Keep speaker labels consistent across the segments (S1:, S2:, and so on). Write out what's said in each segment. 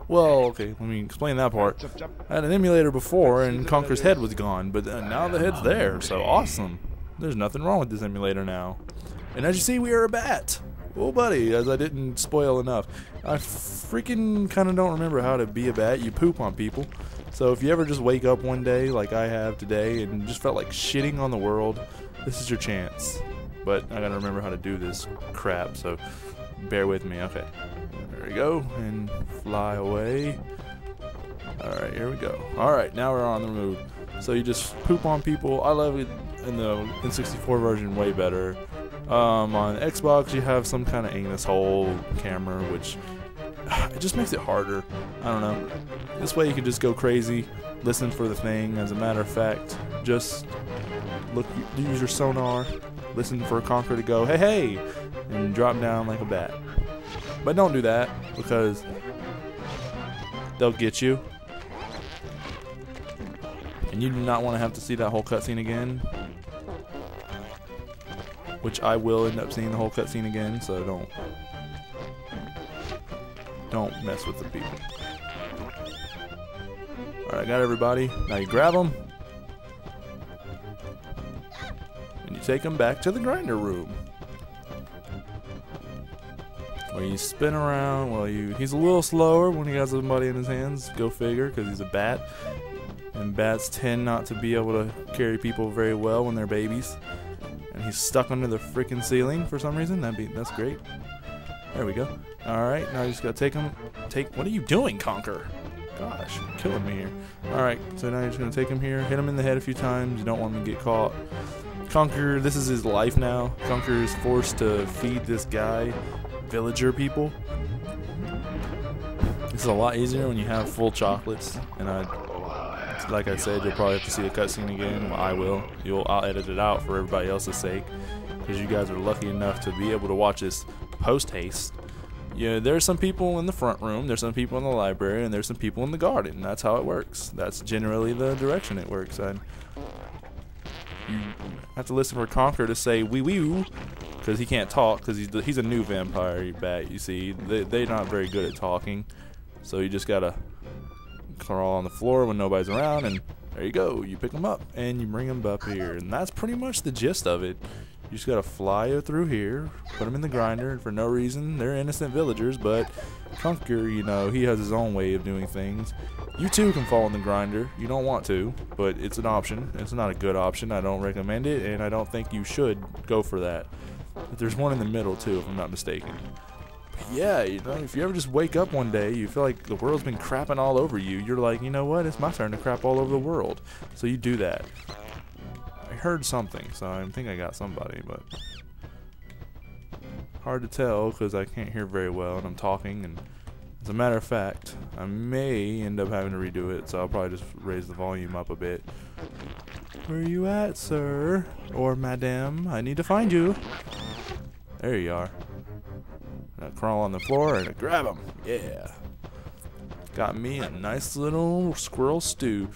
S1: Well, okay, let me explain that part. I had an emulator before, and Conker's head was gone, but now the head's there, so awesome. There's nothing wrong with this emulator now. And as you see, we are a bat. Oh, buddy, as I didn't spoil enough. I freaking kind of don't remember how to be a bat. You poop on people. So if you ever just wake up one day, like I have today, and just felt like shitting on the world, this is your chance. But I gotta remember how to do this crap, so bear with me. Okay, there we go, and fly away. Alright, here we go. Alright, now we're on the move. So you just poop on people. I love it in the N64 version way better. On Xbox, you have some kind of anus hole camera, which it just makes it harder. I don't know. This way you can just go crazy, listen for the thing. As a matter of fact, just look, use your sonar, listen for a Conker to go, hey, hey, and drop down like a bat. But don't do that, because they'll get you. And you do not want to have to see that whole cutscene again. Which I will end up seeing the whole cutscene again, so don't mess with the people. Alright, got everybody. Now you grab them. And you take them back to the grinder room. Where you spin around. Well, he's a little slower when he has somebody in his hands. Go figure, because he's a bat. And bats tend not to be able to carry people very well when they're babies. And he's stuck under the freaking ceiling for some reason. That's great. There we go. Alright, now you just gotta take him. What are you doing, Conker? Gosh, you're killing me here. Alright, so now you're just gonna take him here, hit him in the head a few times. You don't want him to get caught. Conker, this is his life now. Conker is forced to feed this guy villager people. This is a lot easier when you have full chocolates. And like I said, you'll probably have to see the cutscene again. Well, I will. I'll edit it out for everybody else's sake, because you guys are lucky enough to be able to watch this post-haste. Yeah, there's some people in the front room, there's some people in the library, and there's some people in the garden. That's how it works. That's generally the direction it works. And you have to listen for Conker to say wee wee, because he can't talk, because he's a new vampire bat. You see, they're not very good at talking, so you just gotta crawl on the floor when nobody's around, and there you go. You pick them up and you bring them up here, and that's pretty much the gist of it. You just gotta fly through here, put them in the grinder, and for no reason, they're innocent villagers, but Conker, you know, he has his own way of doing things. You too can fall in the grinder. You don't want to, but it's an option. It's not a good option. I don't recommend it, and I don't think you should go for that. But there's one in the middle too, if I'm not mistaken. Yeah, you know, if you ever just wake up one day, you feel like the world's been crapping all over you, you're like, you know what, it's my turn to crap all over the world. So you do that. I heard something, so I think I got somebody, but hard to tell because I can't hear very well and I'm talking, and as a matter of fact, I may end up having to redo it, so I'll probably just raise the volume up a bit. Where are you at, sir? Or madam? I need to find you. There you are. I crawl on the floor and I grab him. Yeah. Got me a nice little squirrel stew.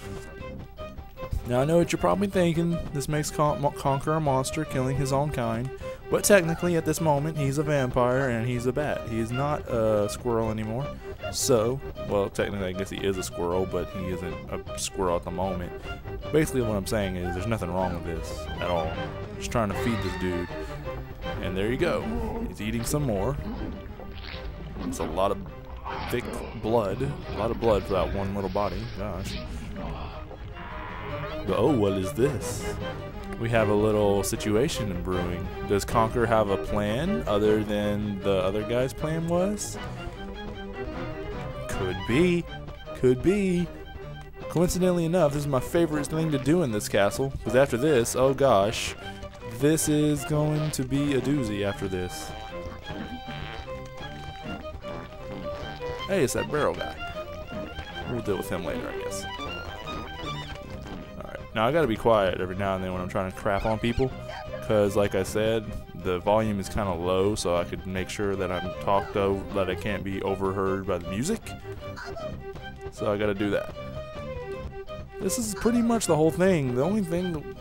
S1: Now I know what you're probably thinking. This makes Conker a monster, killing his own kind. But technically at this moment he's a vampire and he's a bat. He's not a squirrel anymore. So, well, technically I guess he is a squirrel, but he isn't a squirrel at the moment. Basically what I'm saying is there's nothing wrong with this at all. Just trying to feed this dude. And there you go. He's eating some more. It's a lot of thick blood. A lot of blood for that one little body. Gosh. Oh, what is this? We have a little situation in brewing. Does Conker have a plan other than the other guy's plan was? Could be. Could be. Coincidentally enough, this is my favorite thing to do in this castle. Because after this, oh gosh, this is going to be a doozy after this. Hey, it's that barrel guy. We'll deal with him later, I guess. Alright, now I gotta be quiet every now and then when I'm trying to crap on people. Because, like I said, the volume is kind of low, so I could make sure that I'm talked over, that I can't be overheard by the music. So I gotta do that. This is pretty much the whole thing. The only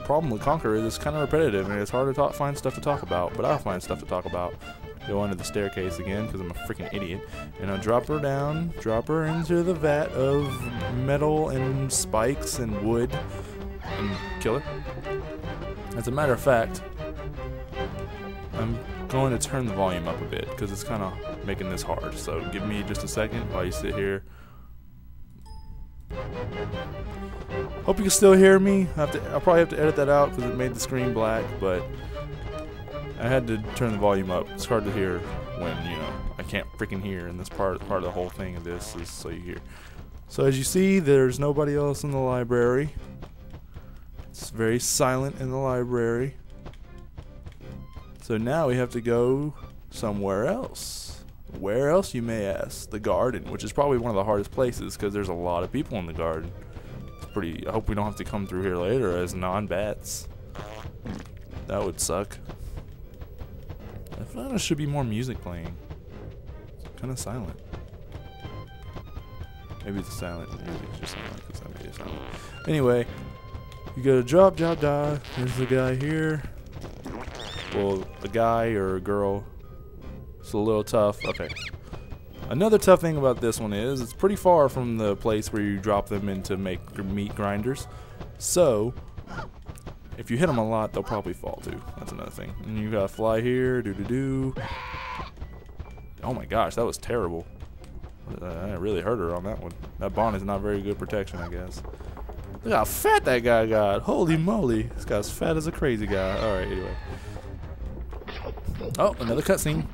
S1: problem with Conker is it's kind of repetitive and it's hard to find stuff to talk about, but I'll find stuff to talk about. go under the staircase again because I'm a freaking idiot. And I'll drop her down, drop her into the vat of metal and spikes and wood, and kill her. As a matter of fact, I'm going to turn the volume up a bit because it's kind of making this hard. So give me just a second while you sit here. Hope you can still hear me. I'll probably have to edit that out because it made the screen black, but I had to turn the volume up. It's hard to hear when, you know, I can't freaking hear, and this part of the whole thing of this is so you hear. So as you see, there's nobody else in the library. It's very silent in the library. So now we have to go somewhere else. Where else, you may ask? The garden, which is probably one of the hardest places because there's a lot of people in the garden. It's pretty. I hope we don't have to come through here later as non-bats. That would suck. I feel like there should be more music playing. It's kind of silent. Maybe it's silent. Maybe it's just silent because I made it silent. Anyway, you go to drop, die. There's the guy here. Well, a guy or a girl. It's a little tough. Okay. Another tough thing about this one is it's pretty far from the place where you drop them in to make meat grinders. So, if you hit them a lot, they'll probably fall too. That's another thing. And you gotta fly here, do. Oh my gosh, that was terrible. I really hurt her on that one. That bond is not very good protection, I guess. Look how fat that guy got. Holy moly. This guy's fat as a crazy guy. Alright, anyway. Oh, another cutscene.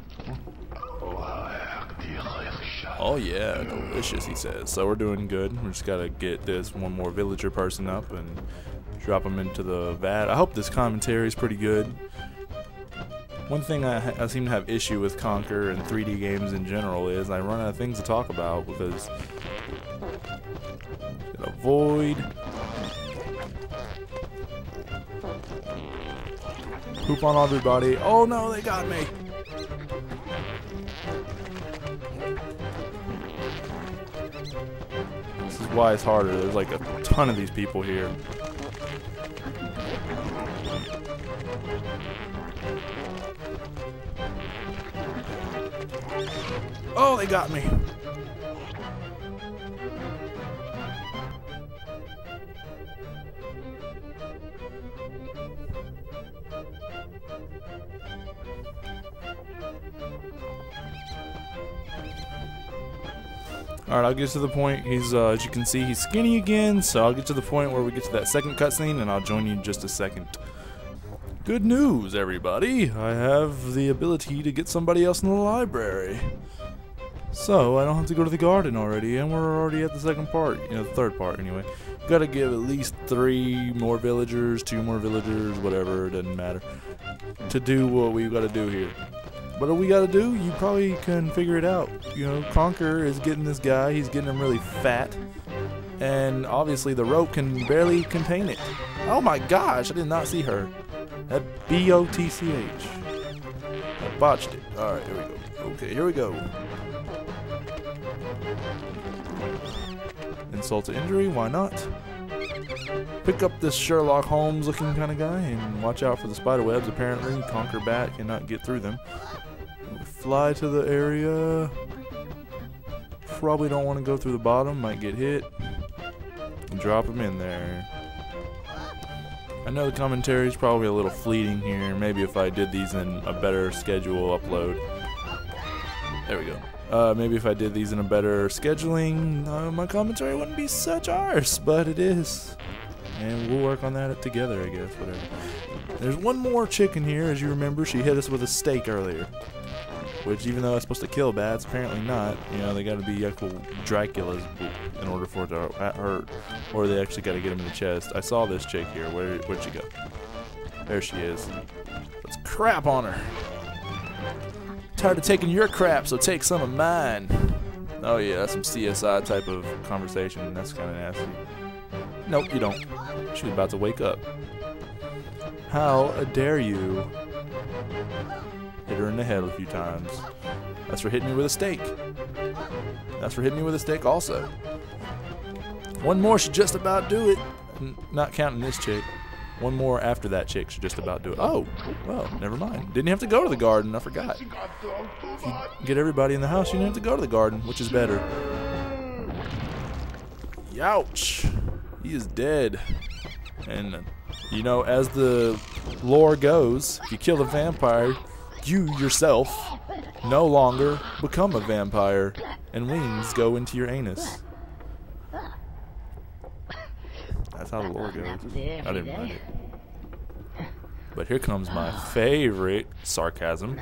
S1: Oh yeah, delicious, he says. So we're doing good. We just gotta get this one more villager person up and drop him into the vat. I hope this commentary is pretty good. One thing I seem to have issue with Conker and 3D games in general is I run out of things to talk about because avoid poop on everybody. Oh no, they got me. This is why it's harder. There's like a ton of these people here. Oh, they got me. Alright, I'll get to the point. He's, as you can see, he's skinny again, so I'll get to the point where we get to that second cutscene, and I'll join you in just a second. Good news, everybody! I have the ability to get somebody else in the library. So, I don't have to go to the garden already, and we're already at the second part, you know, the third part anyway. Gotta give at least 3 more villagers, 2 more villagers, whatever, it doesn't matter, to do what we gotta do here. What do we gotta do? You probably can figure it out. You know, Conker is getting this guy, he's getting him really fat, and obviously the rope can barely contain it. Oh my gosh, I did not see her. That B-O-T-C-H. I botched it. Alright, here we go. Okay, here we go. Insult to injury, why not? Pick up this Sherlock Holmes looking kind of guy and watch out for the spider webs. Apparently, Conker Bat cannot get through them. Fly to the area. Probably don't want to go through the bottom, might get hit. And drop him in there. I know the commentary is probably a little fleeting here. Maybe if I did these in a better schedule upload. There we go. Maybe if I did these in a better scheduling, my commentary wouldn't be such arse, but it is. And we'll work on that together, I guess, whatever. There's one more chicken here, as you remember, she hit us with a stake earlier. Which, even though it's supposed to kill bats, apparently not. You know, they gotta be actual Draculas in order for it to hurt. Or they actually gotta get him in the chest. I saw this chick here. Where'd she go? There she is. Let's crap on her. Tired of taking your crap, so take some of mine. Oh yeah, that's some CSI type of conversation. That's kind of nasty. Nope, you don't. She's about to wake up. How dare you? Hit her in the head a few times. That's for hitting me with a stake. That's for hitting me with a stake also. One more should just about do it. Not counting this chick. One more after that chick should just about do it. Oh, well, never mind. Didn't have to go to the garden. I forgot. If you get everybody in the house, you didn't have to go to the garden, which is better. Youch. He is dead. And, you know, as the lore goes, if you kill a vampire, you yourself no longer become a vampire, and wings go into your anus. That's how the lore goes. I didn't write it. But here comes my favorite sarcasm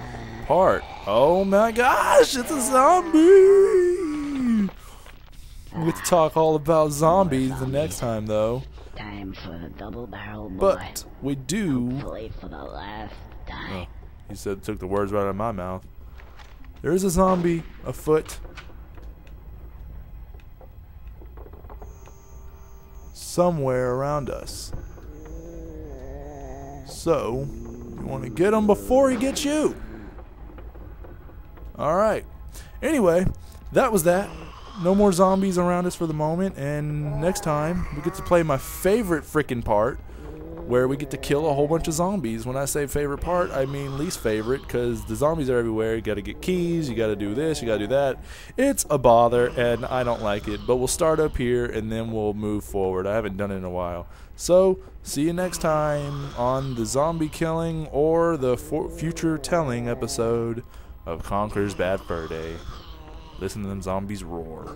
S1: part. Oh my gosh, it's a zombie! We get to talk all about zombies the next time, though.
S2: Time for the double barrel boy.
S1: But we do.
S2: Hopefully for the last time.
S1: Oh, he said, took the words right out of my mouth. There is a zombie afoot. Somewhere around us. So, you want to get him before he gets you. Alright. Anyway, that was that. No more zombies around us for the moment, and next time we get to play my favorite freaking part, where we get to kill a whole bunch of zombies. When I say favorite part, I mean least favorite, because the zombies are everywhere. You gotta get keys, you gotta do this, you gotta do that. It's a bother, and I don't like it, but we'll start up here, and then we'll move forward. I haven't done it in a while. So, see you next time on the zombie killing or the future telling episode of Conkers Bad Fur Day. Listen to them zombies roar.